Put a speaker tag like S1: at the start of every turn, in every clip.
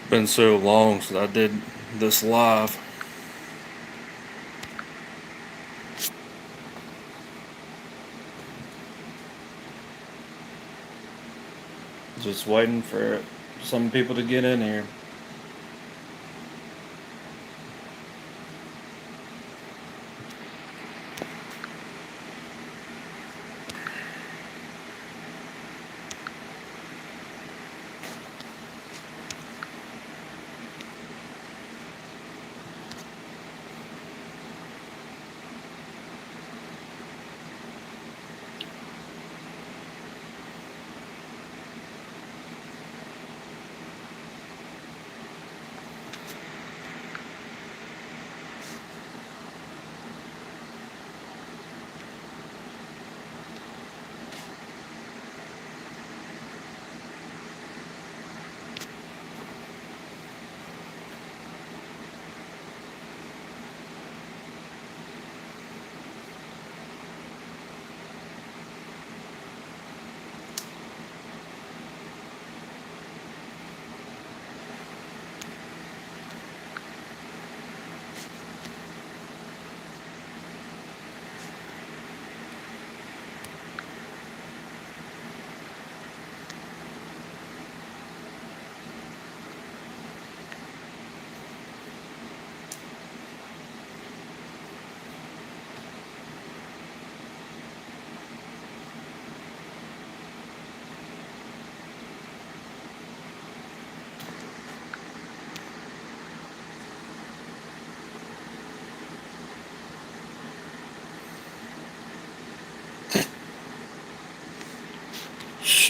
S1: Been so long since I did this live. Just waiting for some people to get in here.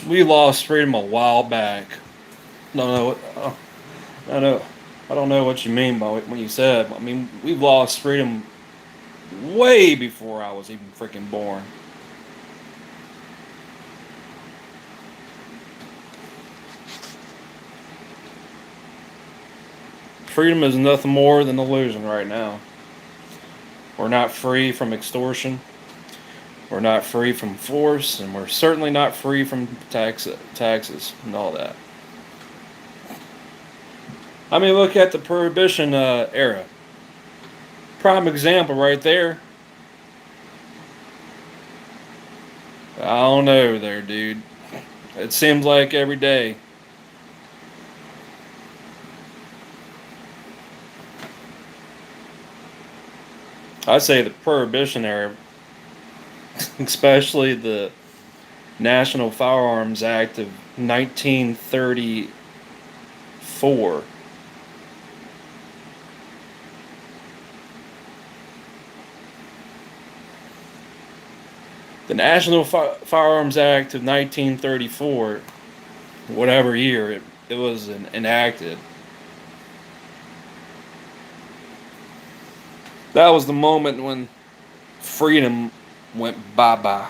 S1: We lost freedom a while back. Don't know. I know. I don't know what you mean by what you said. I mean, we lost freedom way before I was even freaking born. Freedom is nothing more than illusion right now. We're not free from extortion. We're not free from force, and we're certainly not free from taxes and all that. I mean, look at the Prohibition era. Prime example right there. I don't know there, dude. It seems like every day. I say the Prohibition era, especially the National Firearms Act of 1934. The National Firearms Act of 1934, whatever year it was enacted, that was the moment when freedom went bye bye.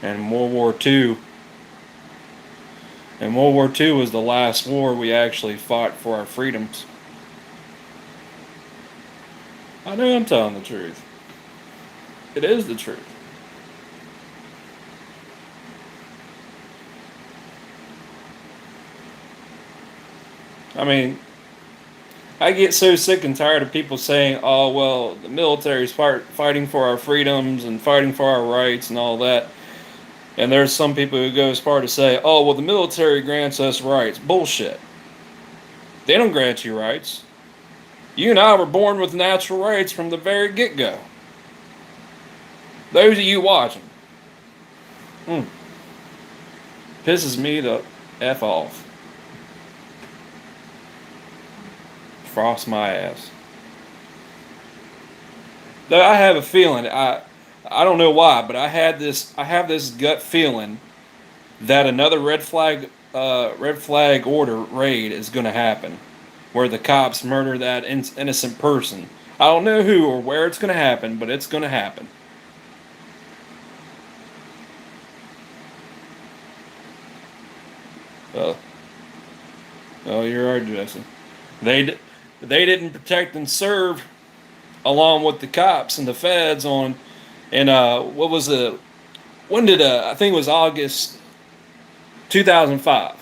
S1: And World War II was the last war we actually fought for our freedoms. I know I'm telling the truth. It is the truth. I mean, I get so sick and tired of people saying, "Oh, well, the military's fighting for our freedoms and fighting for our rights and all that." And there's some people who go as far to say, "Oh, well, the military grants us rights." Bullshit. They don't grant you rights. You and I were born with natural rights from the very get go. Those of you watching, mm, pisses me the f off. Frost my ass. Though I have a feeling, I don't know why, but I have this gut feeling that another red flag order raid is going to happen, where the cops murder that innocent person. I don't know who or where it's going to happen, but it's going to happen. Uh, oh, you're right, Jesse. They they didn't protect and serve along with the cops and the feds on. And what was when did I think it was August 2005.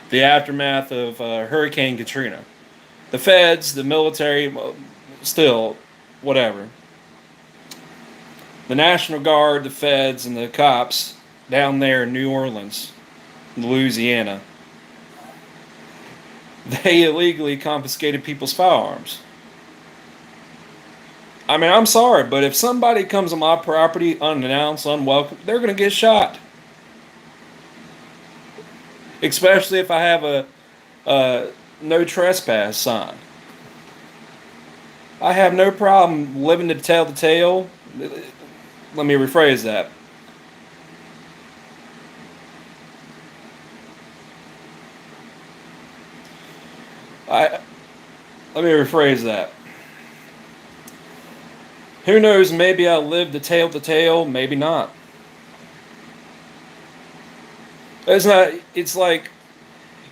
S1: The aftermath of Hurricane Katrina. The feds, the military, well, still, whatever. The National Guard, the feds, and the cops down there in New Orleans, Louisiana, they illegally confiscated people's firearms. I mean, I'm sorry, but if somebody comes on my property unannounced, unwelcome, they're going to get shot. Especially if I have a no trespass sign. I have no problem living to tell the tale. Let me rephrase that. I Let me rephrase that. Who knows? Maybe I'll live to tell the tale. Maybe not. It's not. It's like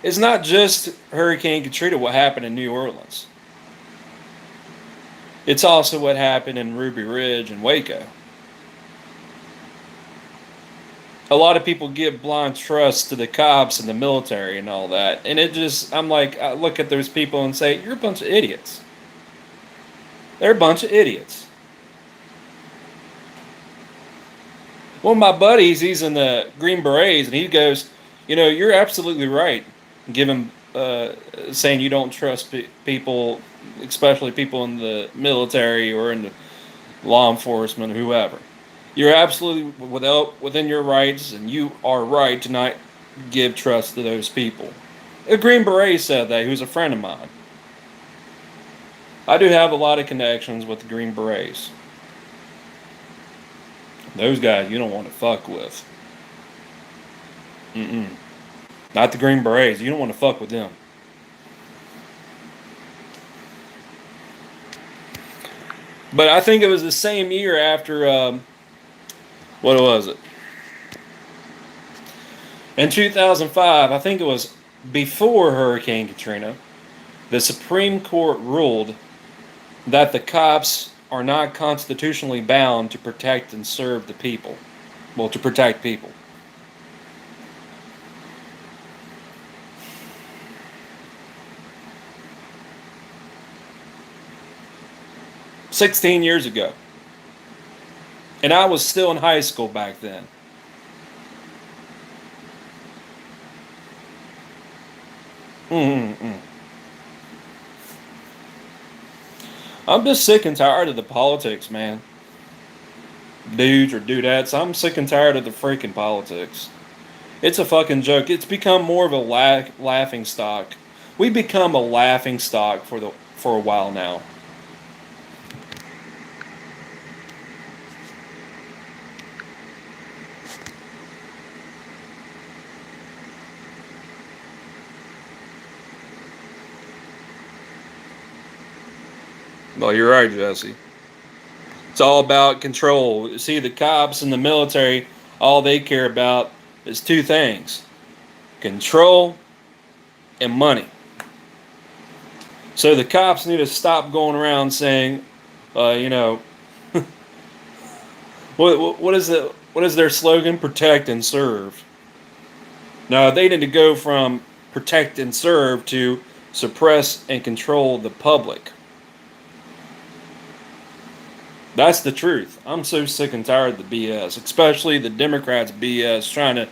S1: it's not just Hurricane Katrina. What happened in New Orleans? It's also what happened in Ruby Ridge and Waco. A lot of people give blind trust to the cops and the military and all that, and it just I'm like I look at those people and say you're a bunch of idiots. They're a bunch of idiots. One of my buddies, he's in the Green Berets, and he goes, you're absolutely right, given saying you don't trust people, especially people in the military or in the law enforcement, whoever. You're absolutely within your rights, and you are right to not give trust to those people. A Green Beret said that, who's a friend of mine. I do have a lot of connections with the Green Berets. Those guys you don't want to fuck with. Mm-mm. Not the Green Berets. You don't want to fuck with them. But I think it was the same year after, what was it? In 2005, I think it was before Hurricane Katrina, the Supreme Court ruled that the cops are not constitutionally bound to protect and serve the people. Well, to protect people. $16 years ago. And I was still in high school back then. Mm-mm-mm. I'm just sick and tired of the politics, man. Dudes or dudettes. I'm sick and tired of the freaking politics. It's a fucking joke. It's become more of a laughing stock. We become a laughing stock for a while now. Well, you're right, Jesse. It's all about control. See, the cops and the military, all they care about is two things: control and money. So the cops need to stop going around saying, you know, what is it? What is their slogan? Protect and serve. No, they need to go from protect and serve to suppress and control the public. That's the truth. I'm so sick and tired of the BS, especially the Democrats' BS trying to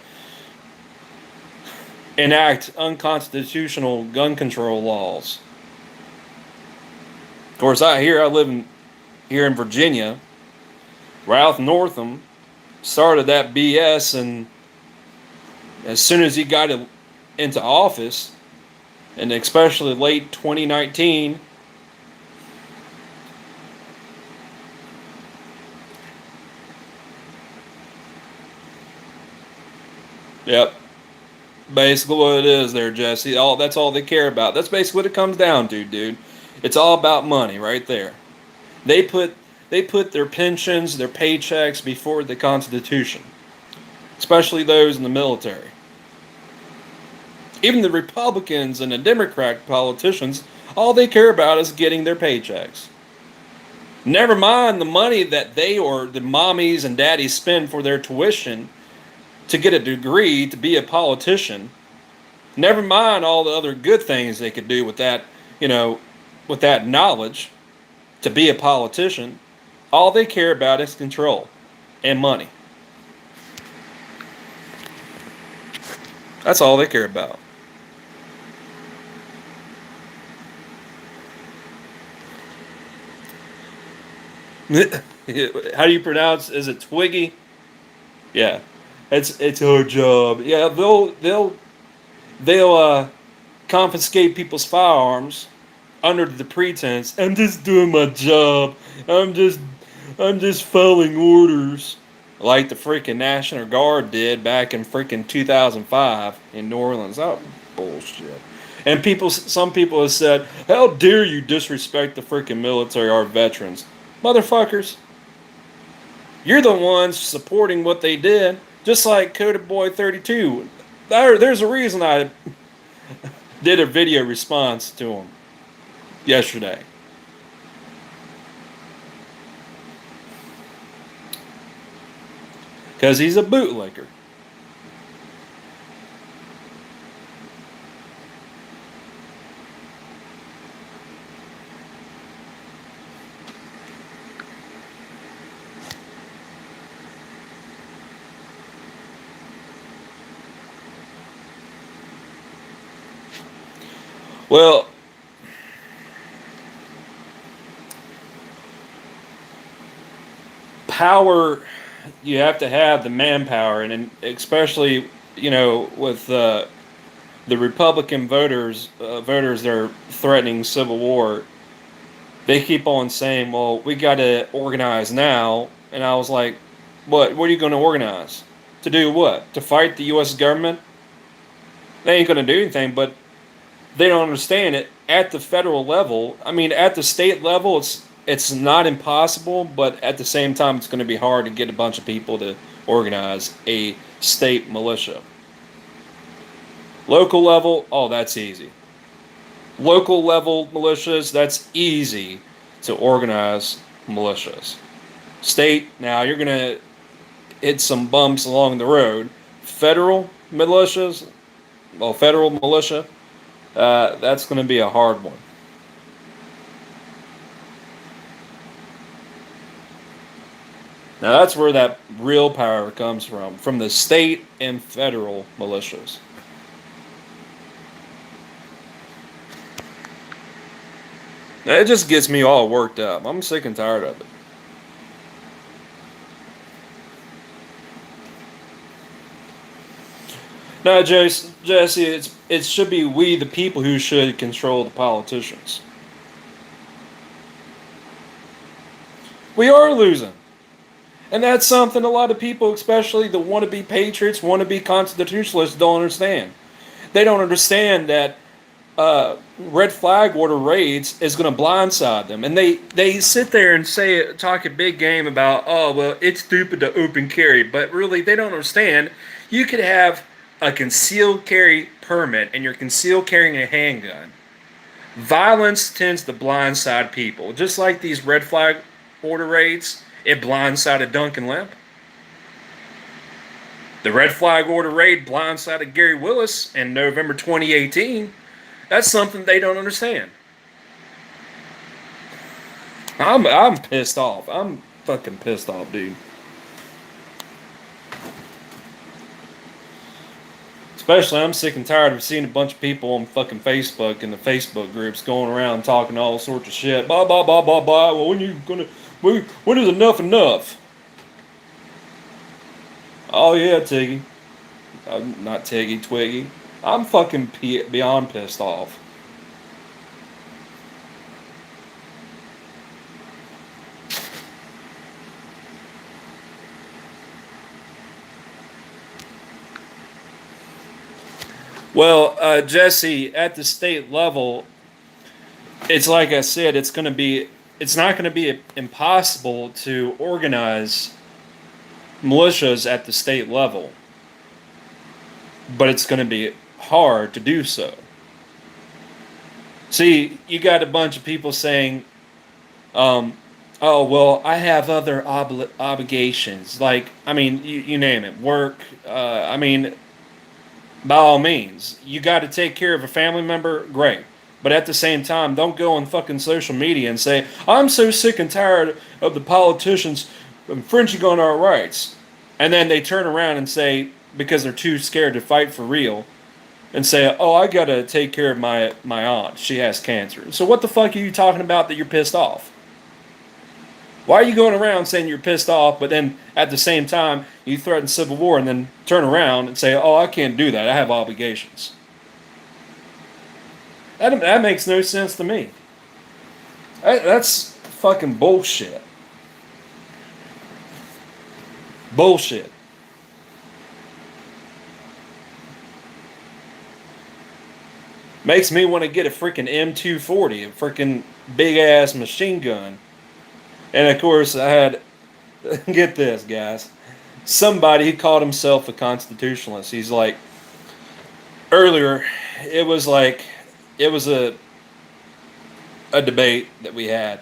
S1: enact unconstitutional gun control laws. Of course, I live here in Virginia. Ralph Northam started that BS, and as soon as he got into office, and especially late 2019, yep, basically what it is there, Jesse. That's all they care about. That's basically what it comes down to, dude. It's all about money right there. They put their pensions, their paychecks before the Constitution, especially those in the military. Even the Republicans and the Democrat politicians, all they care about is getting their paychecks. Never mind the money that they or the mommies and daddies spend for their tuition to get a degree to be a politician. Never mind all the other good things they could do with that, you know, with that knowledge to be a politician. All they care about is control and money. That's all they care about. How do you pronounce? Is it Twiggy? Yeah, it's our job. Yeah, they'll confiscate people's firearms under the pretense I'm just doing my job. I'm just I'm just following orders. Like the freaking National Guard did back in freaking 2005 in New Orleans. Oh, bullshit. And some people have said, "How dare you disrespect the freaking military, our veterans, motherfuckers! You're the ones supporting what they did." Just like Coded Boy 32. There's a reason I did a video response to him yesterday. Because he's a bootlegger. Well, power, you have to have the manpower, and especially, with the Republican voters that are threatening civil war, they keep on saying, "Well, we got to organize now." And I was like, "What? What are you going to organize? To do what? To fight the U.S. government? They ain't going to do anything." But they don't understand it at the federal level. I mean, at the state level, it's not impossible, but at the same time, it's going to be hard to get a bunch of people to organize a state militia. Local level, oh, that's easy. Local level militias, that's easy to organize militias. State, now you're going to hit some bumps along the road. Federal militias, well, federal militia, that's going to be a hard one. Now that's where that real power comes from the state and federal militias. It just gets me all worked up. I'm sick and tired of it. No, Jesse, it should be we the people who should control the politicians. We are losing. And that's something a lot of people, especially the wannabe patriots, wannabe constitutionalists, don't understand. They don't understand that red flag order raids is going to blindside them, and they sit there and talk a big game about, oh well, it's stupid to open carry, but really they don't understand. You could have a concealed carry permit, and you're concealed carrying a handgun. Violence tends to blindside people, just like these red flag order raids. It blindsided Duncan Lemp. The red flag order raid blindsided Gary Willis in November 2018. That's something they don't understand. I'm pissed off. I'm fucking pissed off, dude. Especially, I'm sick and tired of seeing a bunch of people on fucking Facebook and the Facebook groups going around talking all sorts of shit. Blah blah blah blah blah. Well, when is enough enough? Oh yeah, Tiggy. Not Tiggy, Twiggy. I'm fucking beyond pissed off. Well, Jesse, at the state level, it's like I said, it's not going to be impossible to organize militias at the state level, but it's going to be hard to do so. See, you got a bunch of people saying, um, "Oh well, I have other obligations." Like, I mean, you name it, work. I mean, by all means, you got to take care of a family member, great. But at the same time, don't go on fucking social media and say, I'm so sick and tired of the politicians infringing on our rights. And then they turn around and say, because they're too scared to fight for real, and say, oh, I gotta take care of my aunt. She has cancer. So what the fuck are you talking about that you're pissed off? Why are you going around saying you're pissed off, but then at the same time you threaten civil war and then turn around and say, "Oh, I can't do that. I have obligations." That makes no sense to me. That's fucking bullshit. Bullshit. Makes me want to get a freaking M240, a freaking big ass machine gun. And of course, I had get this, guys. Somebody who called himself a constitutionalist. He's like, earlier, it was like, it was a debate that we had.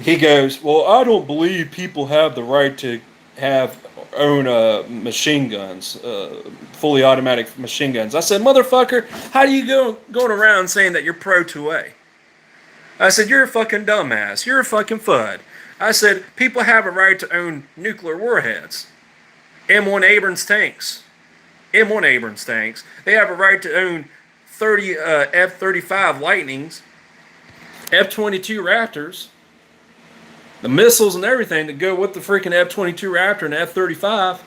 S1: He goes, well, I don't believe people have the right to have own machine guns, fully automatic machine guns. I said, motherfucker, how do you going around saying that you're pro 2A? I said, you're a fucking dumbass. You're a fucking FUD. I said, people have a right to own nuclear warheads. M1 Abrams tanks. M1 Abrams tanks. They have a right to own 30 F-35 Lightnings, F-22 Raptors, the missiles and everything that go with the freaking F-22 Raptor and F-35.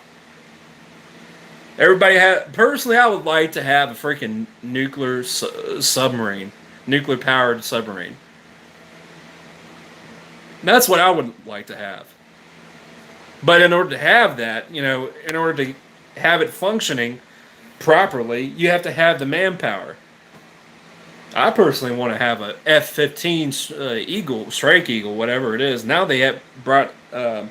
S1: Everybody personally, I would like to have a freaking nuclear submarine, nuclear powered submarine. That's what I would like to have. But in order to have that, in order to have it functioning properly, you have to have the manpower. I personally want to have a F-15 Eagle, Strike Eagle, whatever it is. Now they have brought, I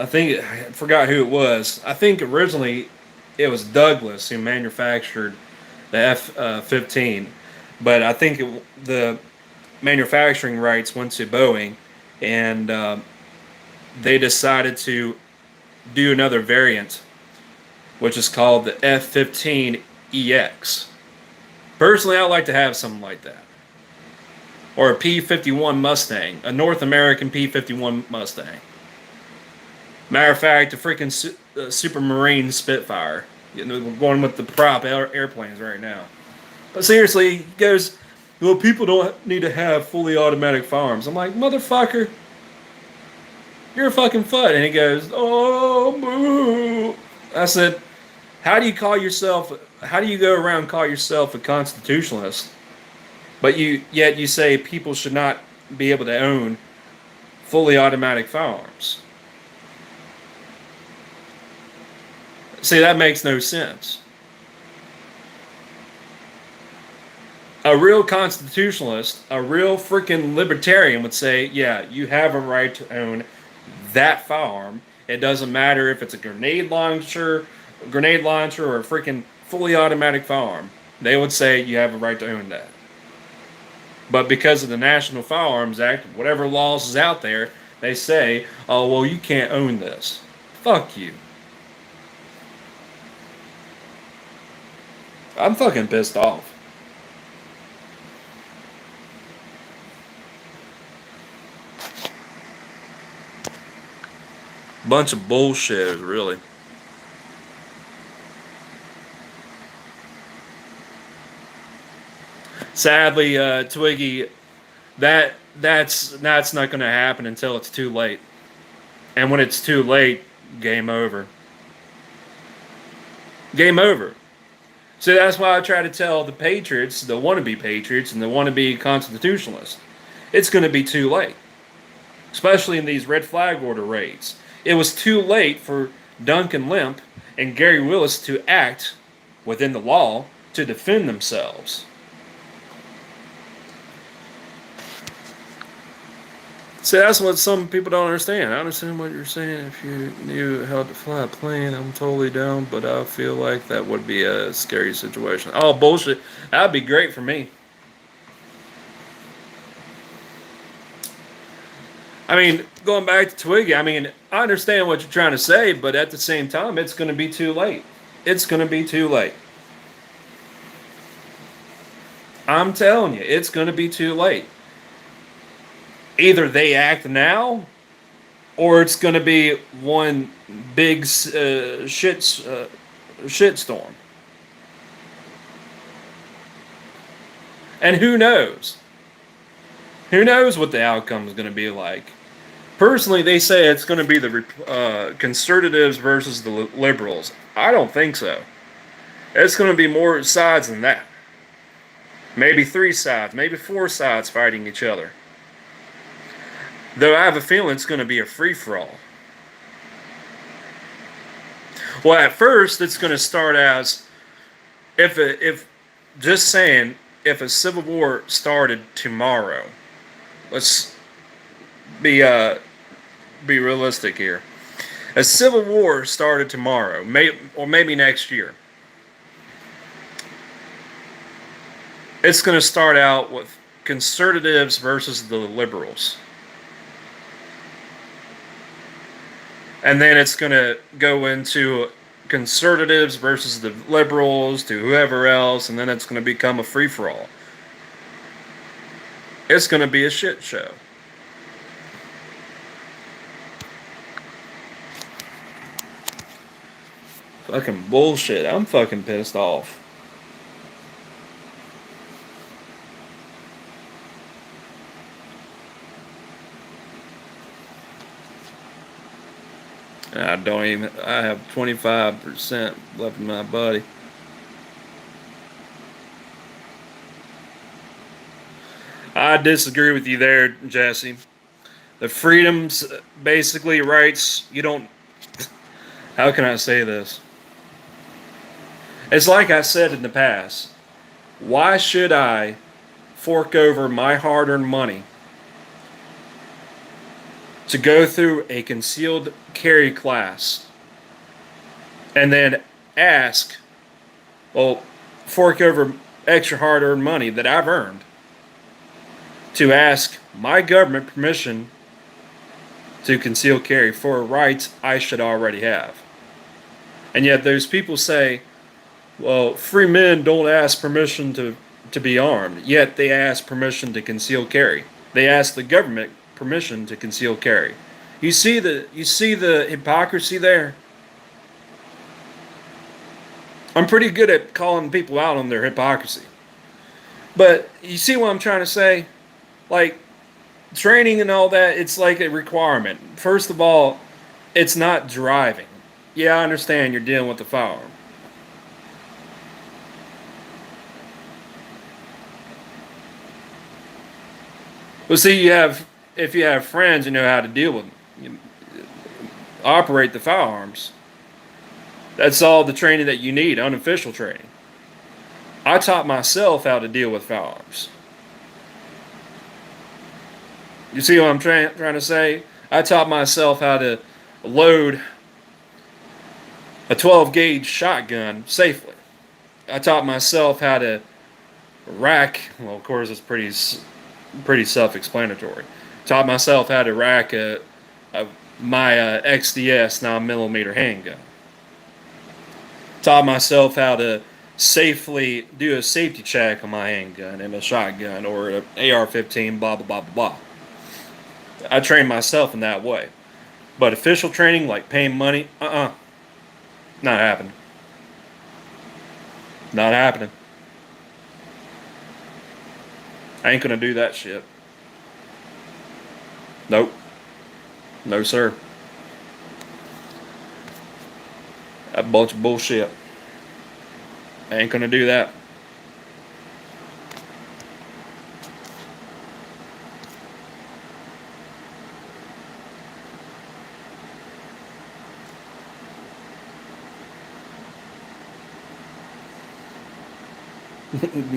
S1: think, I forgot who it was. I think originally it was Douglas who manufactured the F-15. But I think the manufacturing rights went to Boeing, and they decided to do another variant, which is called the F-15EX. Personally, I'd like to have something like that. Or a P-51 Mustang, a North American P-51 Mustang. Matter of fact, a freaking Supermarine Spitfire. Going with the prop airplanes right now. But seriously, he goes, well, people don't need to have fully automatic firearms. I'm like, motherfucker, you're a fucking FUD. And he goes, oh, boo. I said, how do you go around and call yourself a constitutionalist, but yet you say people should not be able to own fully automatic firearms? See, that makes no sense. A real constitutionalist, a real freaking libertarian would say, yeah, you have a right to own that firearm. It doesn't matter if it's a grenade launcher, or a freaking fully automatic firearm. They would say you have a right to own that. But because of the National Firearms Act, whatever laws is out there, they say, oh, well, you can't own this. Fuck you. I'm fucking pissed off. Bunch of bullshit, really. Sadly, Twiggy, that's not going to happen until it's too late. And when it's too late, game over. Game over. So that's why I try to tell the patriots, the wannabe patriots, and the wannabe constitutionalists, it's going to be too late. Especially in these red flag order raids. It was too late for Duncan Lemp and Gary Willis to act within the law to defend themselves. So that's what some people don't understand. I understand what you're saying. If you knew how to fly a plane, I'm totally down, but I feel like that would be a scary situation. Oh, bullshit. That'd be great for me. I mean, going back to Twiggy, I mean, I understand what you're trying to say, but at the same time, it's going to be too late. It's going to be too late. I'm telling you, it's going to be too late. Either they act now, or it's going to be one big shitstorm. And who knows? Who knows what the outcome is going to be like? Personally, they say it's going to be the conservatives versus the liberals. I don't think so. It's going to be more sides than that. Maybe 3 sides, maybe 4 sides fighting each other. Though I have a feeling it's going to be a free-for-all. Well, at first, it's going to start as if just saying, if a civil war started tomorrow, let's be realistic here. A civil war started tomorrow, or maybe next year. It's going to start out with conservatives versus the liberals. And then it's going to go into conservatives versus the liberals to whoever else, and then it's going to become a free-for-all. It's going to be a shit show. Fucking bullshit. I'm fucking pissed off. I have 25% left in my body. I disagree with you there, Jesse. The freedoms, basically rights, you don't, how can I say this? It's like I said in the past. Why should I fork over my hard-earned money to go through a concealed carry class and then fork over extra hard-earned money that I've earned to ask my government permission to conceal carry for rights I should already have? And yet those people say, well, free men don't ask permission to be armed, yet they ask permission to conceal carry. They ask the government permission to conceal carry. You see the hypocrisy there? I'm pretty good at calling people out on their hypocrisy. But you see what I'm trying to say? Like, training and all that, it's like a requirement. First of all, it's not driving. Yeah, I understand you're dealing with the firearm. Well, see, if you have friends who know how to deal with operate the firearms, that's all the training that you need, unofficial training. I taught myself how to deal with firearms. You see what I'm trying to say? I taught myself how to load a 12 gauge shotgun safely. I taught myself how to rack, well, of course, it's pretty self-explanatory. Taught myself how to rack my XDS 9mm handgun. Taught myself how to safely do a safety check on my handgun and a shotgun or an AR-15, blah, blah, blah, blah, blah. I trained myself in that way. But official training, like paying money, not happening. Not happening. I ain't gonna do that shit. Nope. No, sir. A bunch of bullshit. I ain't gonna do that.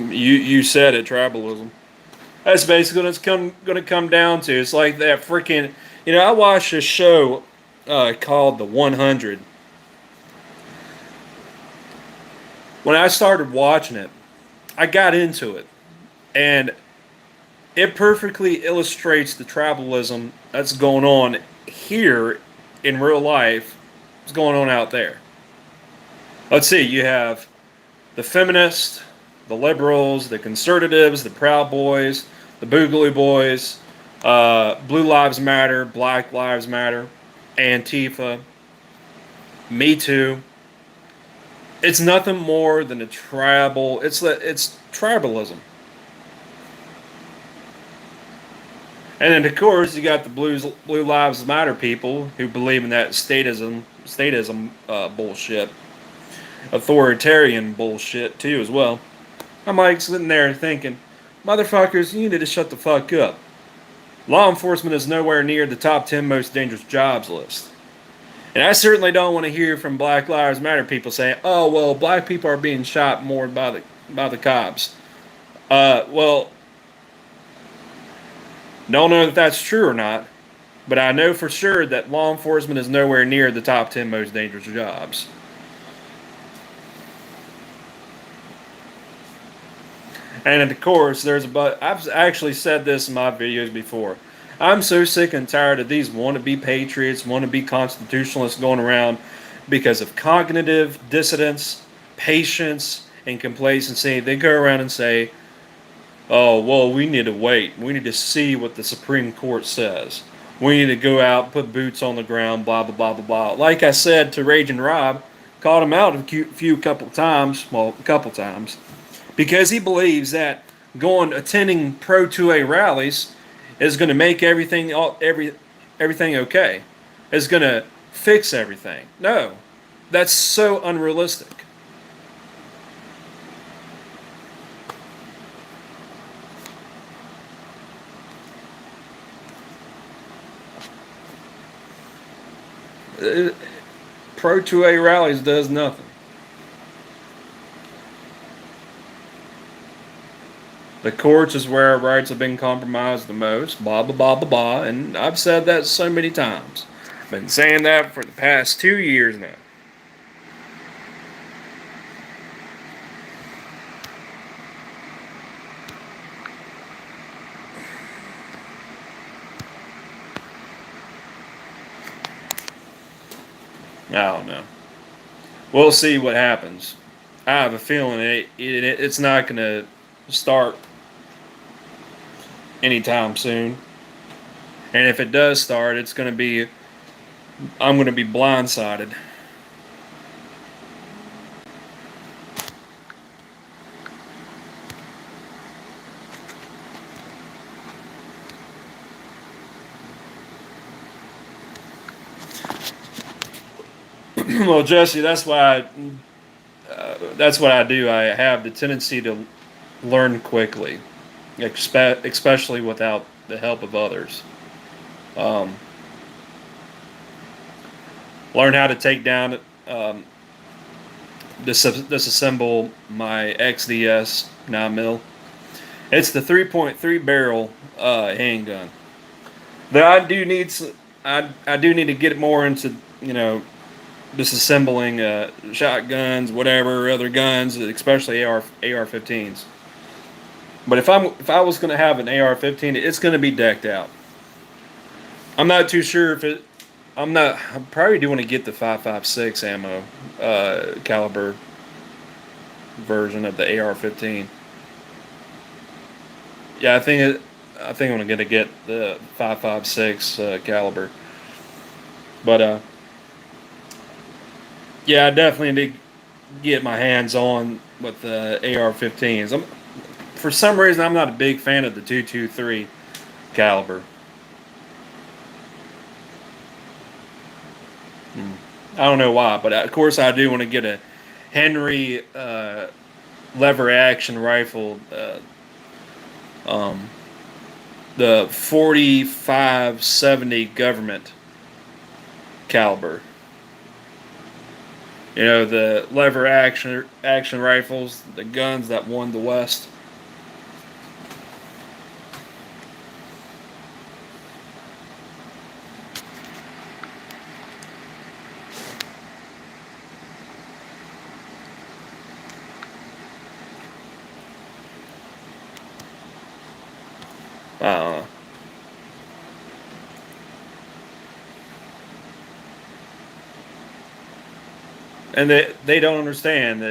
S1: You said it, tribalism. That's basically what it's going to come down to. It's like that freaking, I watched a show called The 100. When I started watching it, I got into it. And it perfectly illustrates the tribalism that's going on here in real life. What's going on out there? Let's see. You have the feminists, the liberals, the conservatives, the Proud Boys, the Boogaloo Boys, Blue Lives Matter, Black Lives Matter, Antifa, Me Too. It's nothing more than a tribal. It's tribalism. And then of course you got the Blue Lives Matter people who believe in that statism bullshit, authoritarian bullshit too as well. I'm like sitting there thinking, motherfuckers, you need to shut the fuck up. Law enforcement is nowhere near the top 10 most dangerous jobs list. And I certainly don't want to hear from Black Lives Matter people saying, "Oh, well, black people are being shot more by the cops." Well, don't know if that's true or not, but I know for sure that law enforcement is nowhere near the top 10 most dangerous jobs. And of course, I've actually said this in my videos before. I'm so sick and tired of these wannabe patriots, wannabe constitutionalists going around because of cognitive dissonance, patience, and complacency. They go around and say, "Oh, well, we need to wait. We need to see what the Supreme Court says. We need to go out, put boots on the ground, blah, blah, blah, blah, blah." Like I said to Raging Rob, called him out a couple times, well, a couple times, because he believes that attending Pro 2A rallies is going to make everything okay. Is going to fix everything. No, that's so unrealistic. Uh, Pro 2A rallies does nothing. The courts is where our rights have been compromised the most, blah, blah, blah, blah, blah. And I've said that so many times. Been saying that for the past 2 years now. I don't know. We'll see what happens. I have a feeling it's not going to start anytime soon. And if it does start, I'm going to be blindsided. Well, Jesse, that's what I do. I have the tendency to learn quickly, especially without the help of others. Um, Learn how to take down, disassemble my XDS 9mm. It's the 3.3 barrel handgun. Though I do need to get more into disassembling shotguns, whatever other guns, especially AR-15s. But if I was going to have an AR-15, it's going to be decked out. I'm not too sure if it. I'm not. I probably do want to get the 5.56 ammo caliber version of the AR-15. Yeah, I think I'm going to get the 5.56 caliber. But yeah, I definitely need to get my hands on with the AR-15s. For some reason, I'm not a big fan of the 223 caliber. I don't know why, but of course I do want to get a Henry lever action rifle, um, the 4570 government caliber. You know, the lever action rifles, the guns that won the West. and they don't understand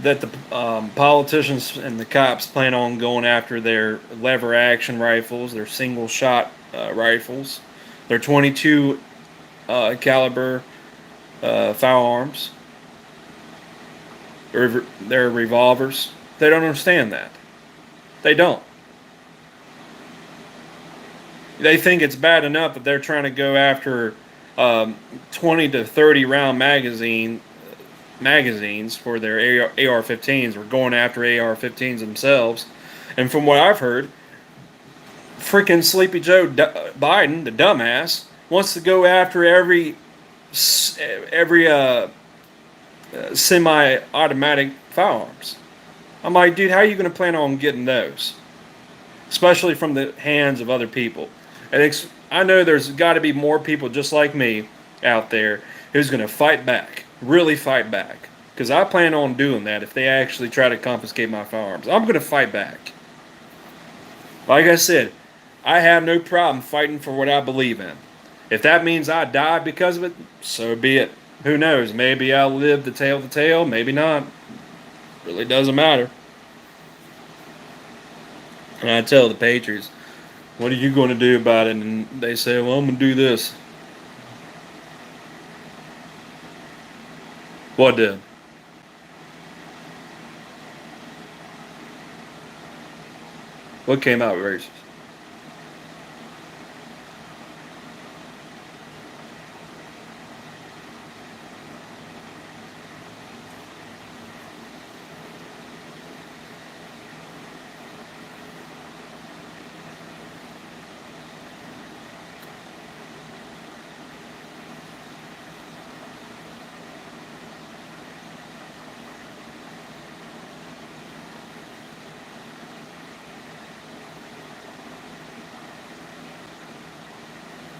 S1: that the politicians and the cops plan on going after their lever action rifles, their single shot rifles, their 22 caliber firearms, their revolvers. They don't understand that. They don't. They think it's bad enough that they're trying to go after 20 to 30 round magazines for their AR-15s. We're going after AR-15s themselves, and from what I've heard, freaking Sleepy Joe Biden, the dumbass, wants to go after every semi-automatic firearms. I'm like, dude, how are you going to plan on getting those, especially from the hands of other people? And I know there's got to be more people just like me out there who's going to fight back, really fight back, because I plan on doing that if they actually try to confiscate my firearms. I'm going to fight back. Like I said, I have no problem fighting for what I believe in. If that means I die because of it, so be it. Who knows? Maybe I'll live to tell the tale, maybe not. Really doesn't matter. And I tell the Patriots, what are you going to do about it? And they say, well, I'm going to do this. What did? What came out racist?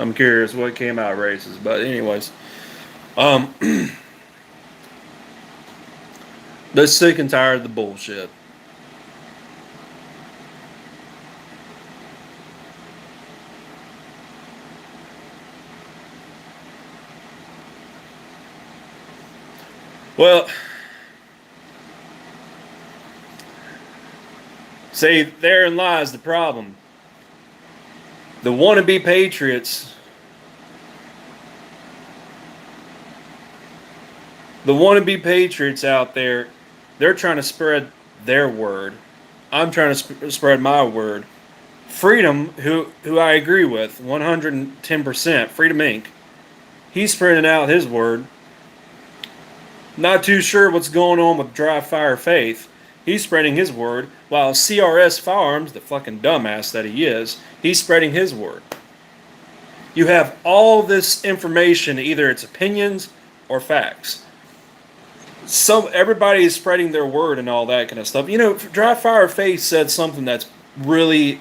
S1: I'm curious what came out racist. But anyways, um, they're sick and tired of the bullshit. Well, see, therein lies the problem. The wannabe patriots, out there, they're trying to spread their word. I'm trying to spread my word. Freedom, who I agree with 110%, Freedom Inc. He's spreading out his word. Not too sure what's going on with Dry Fire Faith. He's spreading his word, while CRS Farms, the fucking dumbass that he is, he's spreading his word. You have all this information, either it's opinions or facts. Everybody is spreading their word and all that kind of stuff. You know, Dry Fire Faith said something that's really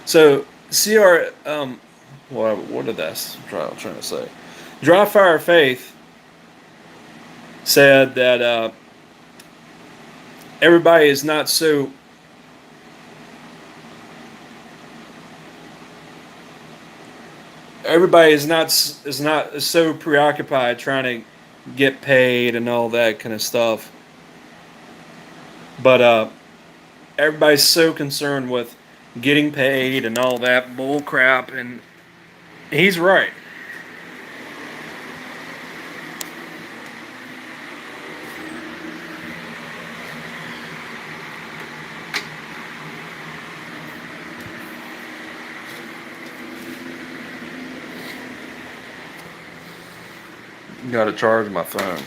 S1: so what did that trying to say? Dry Fire Faith said that everybody is not so so preoccupied trying to get paid and all that kind of stuff, but everybody's so concerned with getting paid and all that bull crap, and he's right. Got to charge my phone.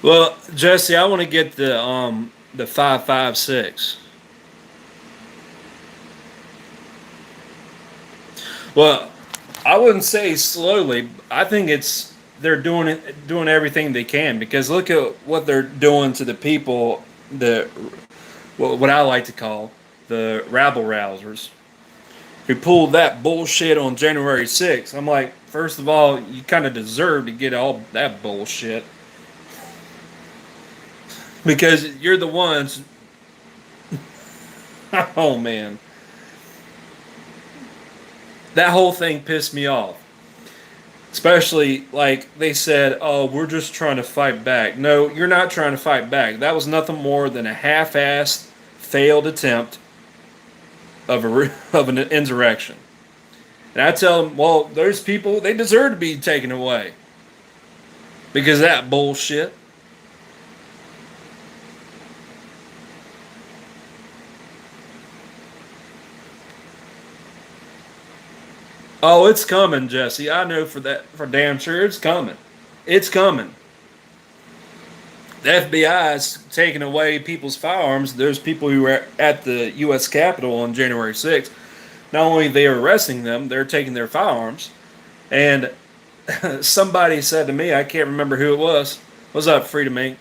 S1: Well, Jesse, I want to get the 5.56. Well, I wouldn't say slowly. I think it's they're doing everything they can, because look at what they're doing to the people, the what I like to call the rabble rousers, who pulled that bullshit on January 6th. I'm like, first of all, you kind of deserve to get all that bullshit, because you're the ones. Oh man, that whole thing pissed me off. Especially, like, they said, oh, we're just trying to fight back. No, you're not trying to fight back. That was nothing more than a half-assed, failed attempt of an insurrection. And I tell them, well, those people, they deserve to be taken away because of that bullshit. Oh, it's coming, Jesse. I know for damn sure it's coming. It's coming. The FBI is taking away people's firearms. Those people who were at the U.S. Capitol on January 6th, not only they are arresting them, they're taking their firearms. And somebody said to me, I can't remember who it was. What's up, Freedom Inc.?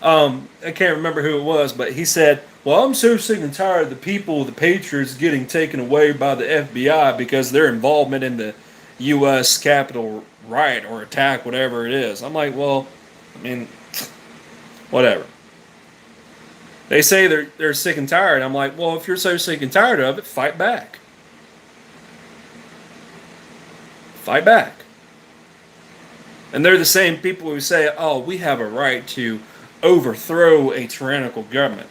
S1: I can't remember who it was, but he said, well, I'm so sick and tired of the people, the patriots, getting taken away by the FBI because their involvement in the U.S. Capitol riot or attack, whatever it is. I'm like, well, I mean, whatever. They say they're sick and tired. I'm like, well, if you're so sick and tired of it, fight back. Fight back. And they're the same people who say, oh, we have a right to overthrow a tyrannical government.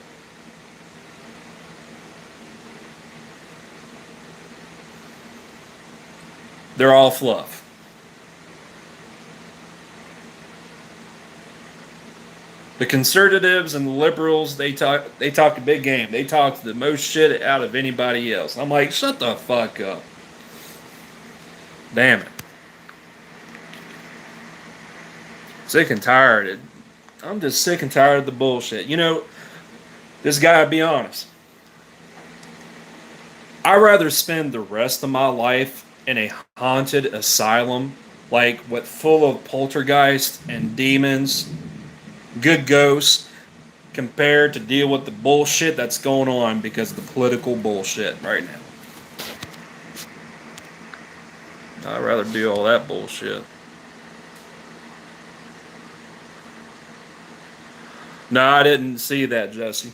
S1: They're all fluff. The conservatives and the liberals, they talk a big game. They talk the most shit out of anybody else. I'm like, shut the fuck up. Damn it. Sick and tired. I'm just sick and tired of the bullshit. You know, this guy, be honest. I'd rather spend the rest of my life in a haunted asylum, like what full of poltergeists and demons, good ghosts, compared to deal with the bullshit that's going on because of the political bullshit right now. I'd rather do all that bullshit. No, I didn't see that, Jesse.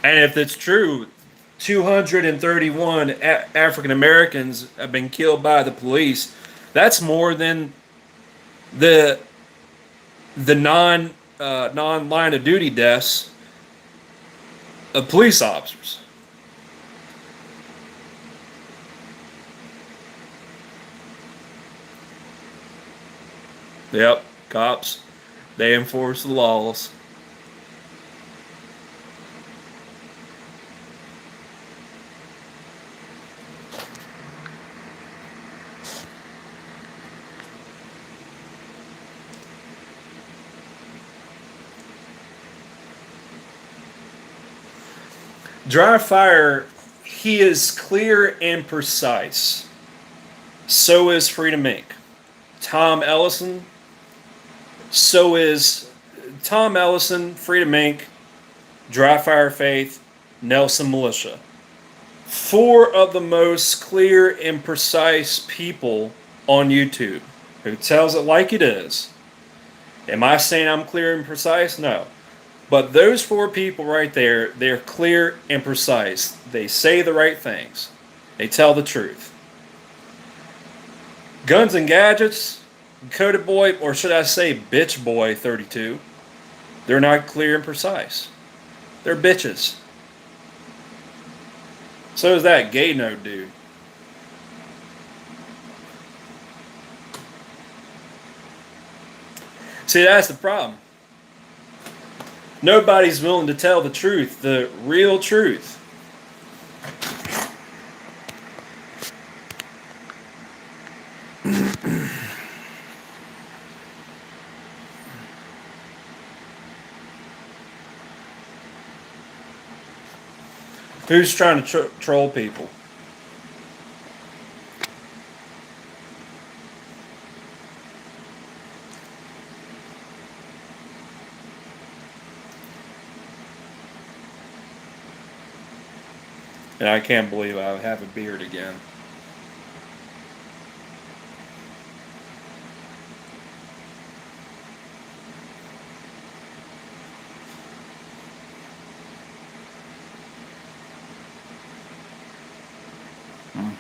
S1: And if it's true, 231 African Americans have been killed by the police. That's more than the non line of duty deaths of police officers. Yep, cops. They enforce the laws. Dry fire, he is clear and precise. So is Freedom Inc. Tom Ellison, so is Tom Ellison, Freedom Inc., Dry Fire Faith, Nelson Militia. Four of the most clear and precise people on YouTube who tells it like it is. Am I saying I'm clear and precise? No. But those four people right there, they're clear and precise. They say the right things. They tell the truth. Guns and Gadgets, Coda Boy, or should I say Bitch Boy 32, they're not clear and precise. They're bitches. So is that gay note dude. See, that's the problem. Nobody's willing to tell the truth, the real truth. Who's trying to troll people? And I can't believe I have a beard again. Mm.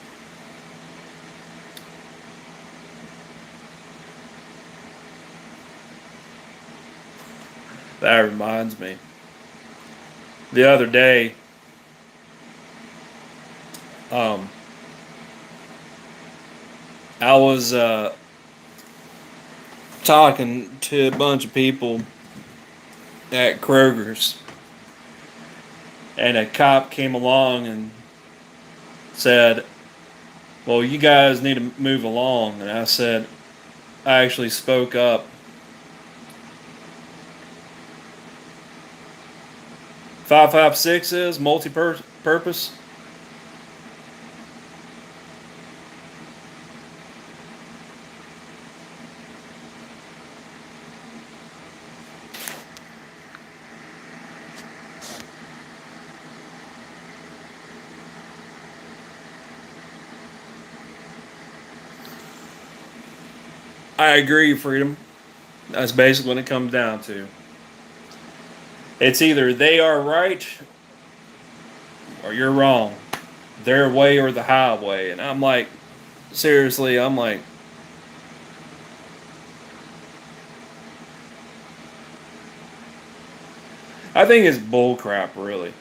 S1: That reminds me. The other day, um, I was talking to a bunch of people at Kroger's, and a cop came along and said, "Well, you guys need to move along." And I said, I actually spoke up. 556 is multi-purpose. I agree, Freedom. That's basically what it comes down to. It's either they are right or you're wrong. Their way or the highway. And I'm like, seriously, I'm like, I think it's bullcrap, really.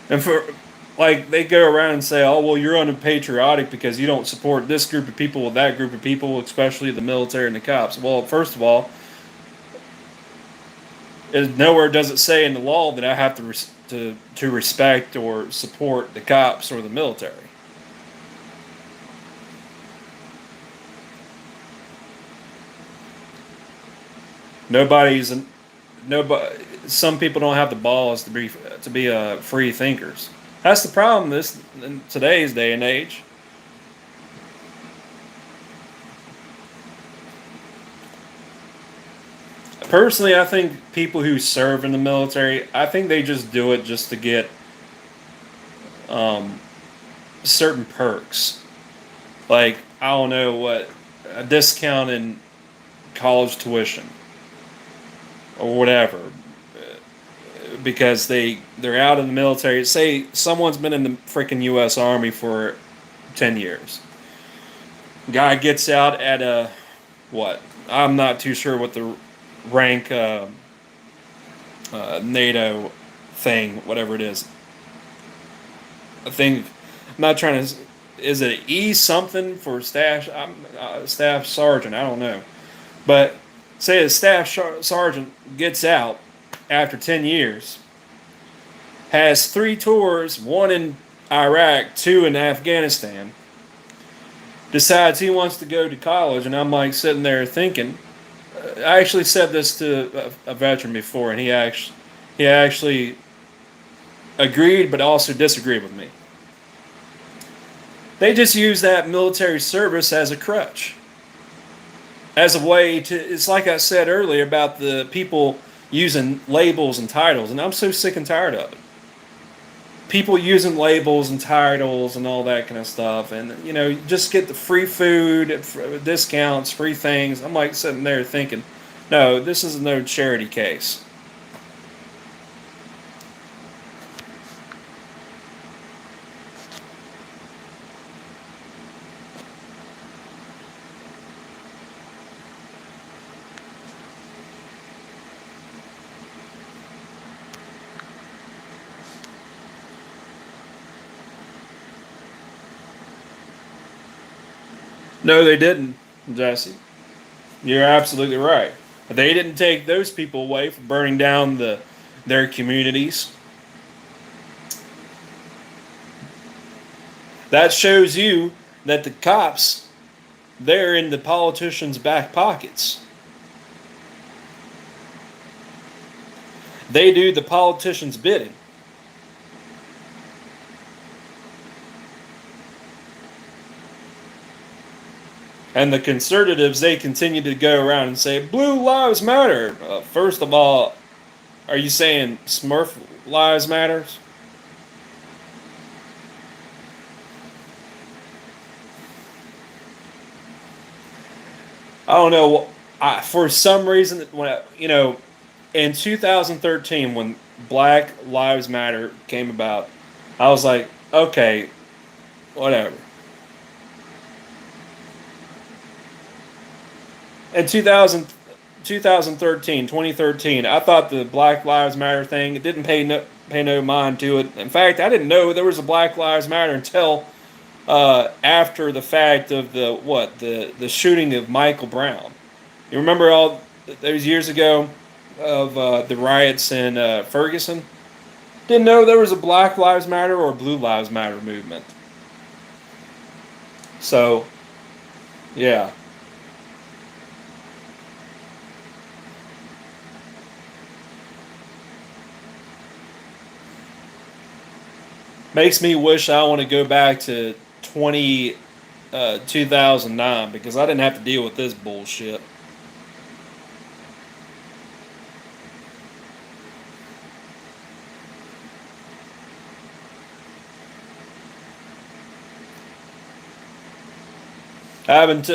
S1: And for, like, they go around and say, oh, well, you're unpatriotic because you don't support this group of people with that group of people, especially the military and the cops. Well, first of all, nowhere does it say in the law that I have to respect or support the cops or the military. Nobody's nobody. Some people don't have the balls to be free thinkers. That's the problem. This in today's day and age. Personally, I think people who serve in the military, I think they just do it just to get um, certain perks. Like, I don't know what, a discount in college tuition or whatever, because they're out in the military. Say someone's been in the freaking U.S. Army for 10 years. Guy gets out at a what? I'm not too sure what the rank NATO thing, whatever it is. I think I'm not trying to. Is it E something for staff? Staff sergeant. I don't know, but say a staff sergeant gets out after 10 years, has 3 tours, one in Iraq, two in Afghanistan. Decides he wants to go to college, and I'm like sitting there thinking. I actually said this to a veteran before, and he actually agreed, but also disagreed with me. They just use that military service as a crutch, as a way to. It's like I said earlier about the people using labels and titles, and I'm so sick and tired of it. People using labels and titles and all that kind of stuff, and just get the free food, discounts, free things. I'm like sitting there thinking, no, this is no charity case. No, they didn't, Jesse. You're absolutely right. They didn't take those people away from burning down their communities. That shows you that the cops, they're in the politicians' back pockets. They do the politicians' bidding. And the conservatives, they continue to go around and say, Blue Lives Matter. First of all, are you saying Smurf Lives Matters? I don't know. For some reason, in 2013, when Black Lives Matter came about, I was like, okay, whatever. In 2013, I thought the Black Lives Matter thing, it didn't pay no mind to it. In fact, I didn't know there was a Black Lives Matter until after the fact of the shooting of Michael Brown. You remember all those years ago of the riots in Ferguson? Didn't know there was a Black Lives Matter or Blue Lives Matter movement. So, yeah. Makes me wish I want to go back to 2009 because I didn't have to deal with this bullshit. I haven't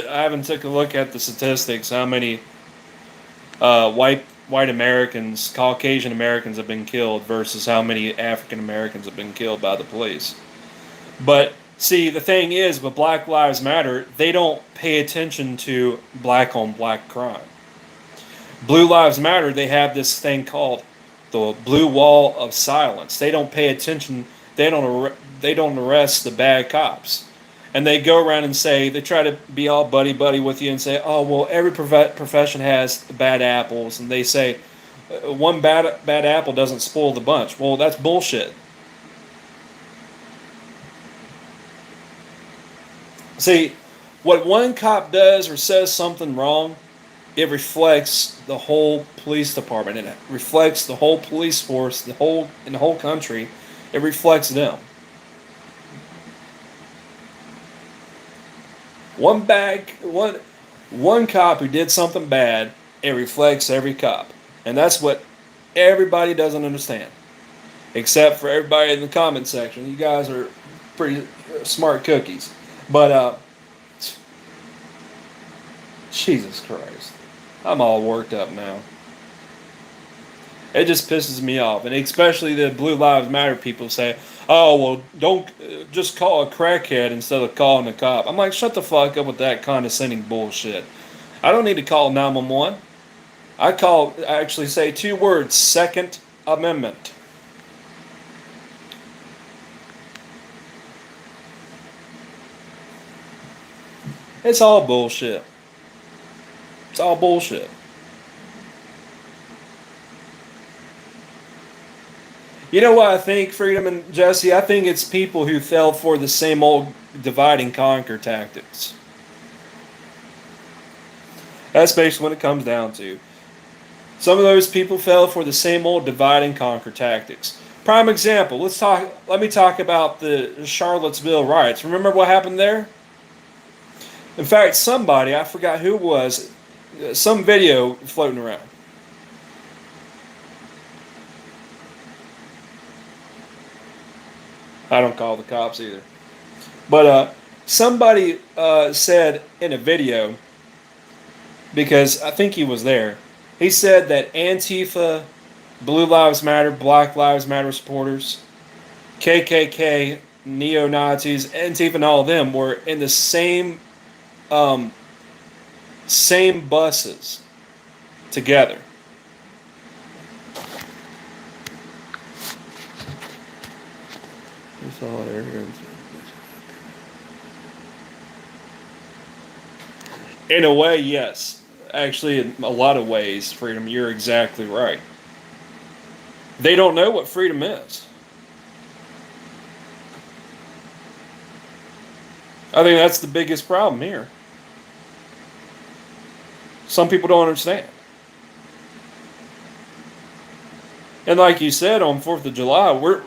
S1: took a look at the statistics. How many white Americans, Caucasian Americans have been killed versus how many African Americans have been killed by the police. But see, the thing is, with Black Lives Matter, they don't pay attention to black on black crime. Blue Lives Matter, they have this thing called the blue wall of silence. They don't pay attention. They don't arrest the bad cops, and they go around and say they try to be all buddy buddy with you and say, oh well, every profession has bad apples, and they say one bad apple doesn't spoil the bunch. Well, that's bullshit. See, what one cop does or says something wrong, it reflects the whole police department, and it reflects the whole police force, the whole country. It reflects them. One cop who did something bad, it reflects every cop, and that's what everybody doesn't understand, except for everybody in the comment section. You guys are pretty smart cookies, but Jesus Christ, I'm all worked up now. It just pisses me off, and especially the Blue Lives Matter people say, "Oh well, don't just call a crackhead instead of calling a cop." I'm like, shut the fuck up with that condescending bullshit. I don't need to call 911. I actually say two words: Second Amendment. It's all bullshit. It's all bullshit. You know what I think, Freedom and Jesse? I think it's people who fell for the same old divide and conquer tactics. That's basically what it comes down to. Some of those people fell for the same old divide and conquer tactics. Prime example. Let me talk about the Charlottesville riots. Remember what happened there? In fact, somebody, I forgot who it was, some video floating around. I don't call the cops either. But somebody said in a video, because I think he was there, he said that Antifa, Blue Lives Matter, Black Lives Matter supporters, KKK, neo Nazis, Antifa, and all of them were in the um, same buses together. In a way, yes. Actually, in a lot of ways, Freedom, you're exactly right. They don't know what freedom is. I think that's the biggest problem here. Some people don't understand. And like you said, on 4th of July,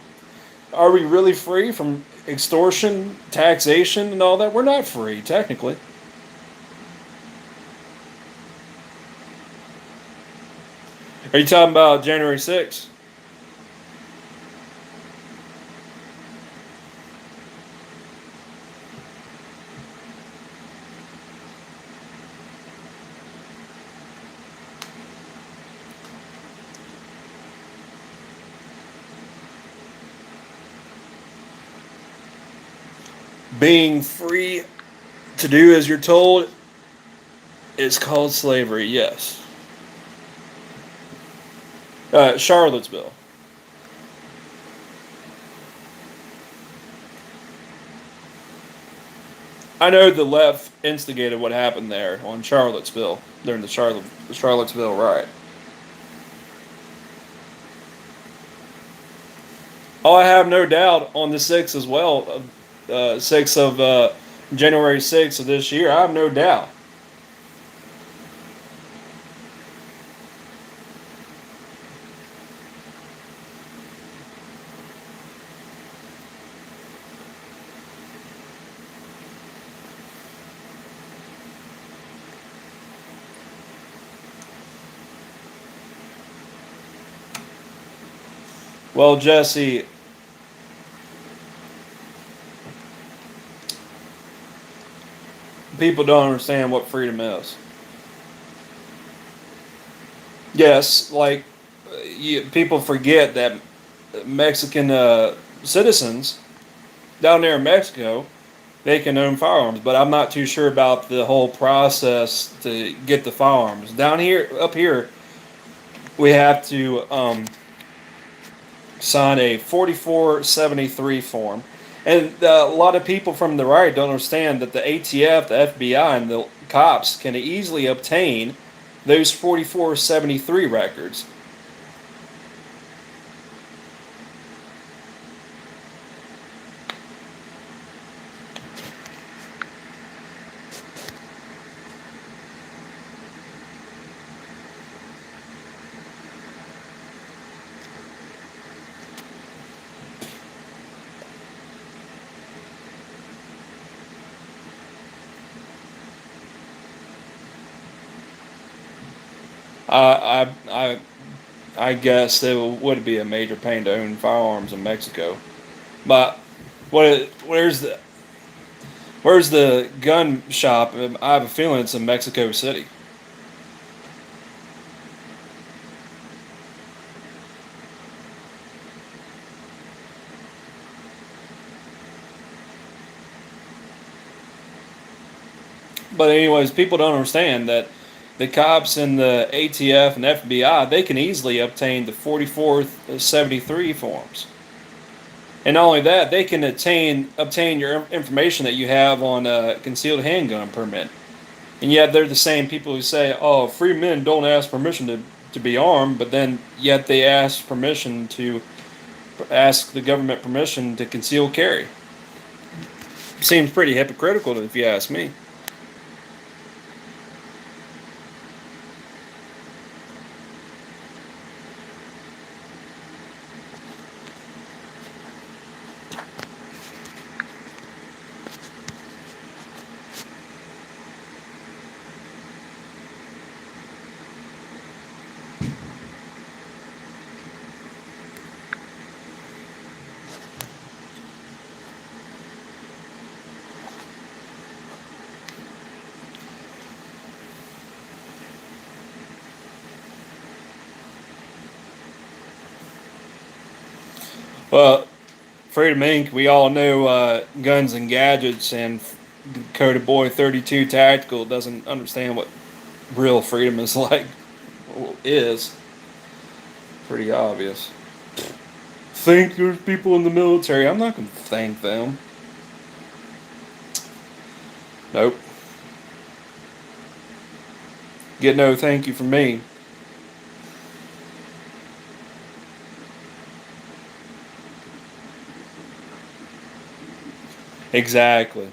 S1: are we really free from extortion, taxation, and all that? We're not free, technically. Are you talking about January 6th? Being free to do as you're told is called slavery, yes. Charlottesville. I know the left instigated what happened there on Charlottesville during the Charlottesville riot. Oh, I have no doubt on the 6th as well, 6th of January 6th of this year. I have no doubt. Well, Jesse, people don't understand what freedom is. Yes, like people forget that Mexican citizens down there in Mexico, they can own firearms, but I'm not too sure about the whole process to get the firearms. Down here, up here, we have to sign a 4473 form. And a lot of people from the right don't understand that the ATF, the FBI, and the cops can easily obtain those 4473 records. I, I, I, I guess it would be a major pain to own firearms in Mexico. But where's the gun shop? I have a feeling it's in Mexico City. But anyways, people don't understand that the cops and the ATF and FBI, they can easily obtain the 4473 forms. And not only that, they can obtain your information that you have on a concealed handgun permit. And yet they're the same people who say, "Oh, free men don't ask permission to be armed," but then yet they ask the government permission to conceal carry. Seems pretty hypocritical if you ask me. Well, Freedom Inc. We all know Guns and Gadgets and Coded Boy 32 Tactical doesn't understand what real freedom is like. Is pretty obvious. Think there's people in the military. I'm not gonna thank them. Nope. Get no thank you from me. Exactly.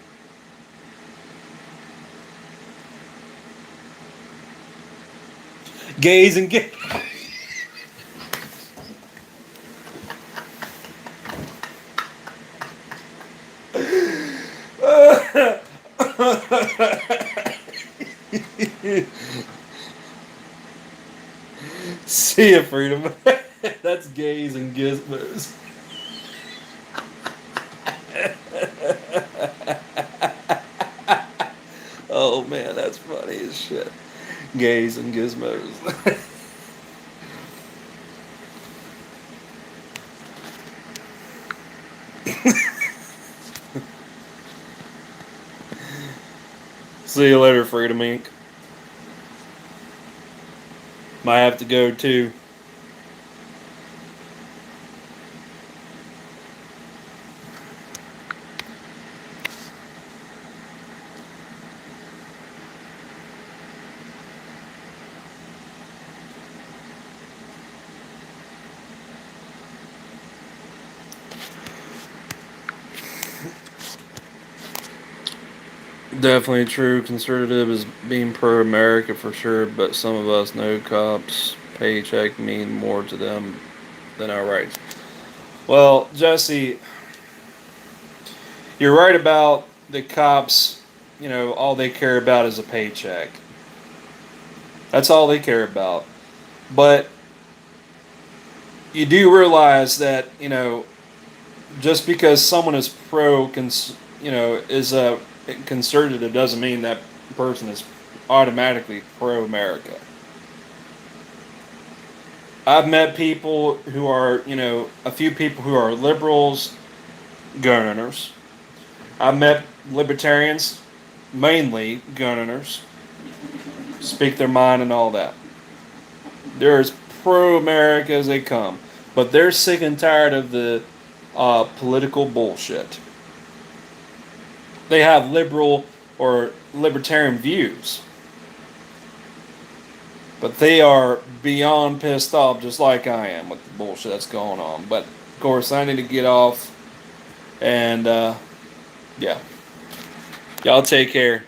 S1: Gays and gay. See ya, freedom. That's gays and gizmos. Oh man, that's funny as shit. Gays and gizmos. See you later, Freedom Inc. Might have to go too. Definitely true. Conservative is being pro America for sure, but some of us know cops' paycheck mean more to them than our rights. Well, Jesse, you're right about the cops. You know, all they care about is a paycheck. That's all they care about. But you do realize that, just because someone is is a conservative doesn't mean that person is automatically pro America. I've met people who are, a few people who are liberals, gun owners. I've met libertarians, mainly gun owners, speak their mind and all that. They're as pro America as they come, but they're sick and tired of the political bullshit. They have liberal or libertarian views, but they are beyond pissed off, just like I am, with the bullshit that's going on. But of course, I need to get off, and yeah, y'all take care.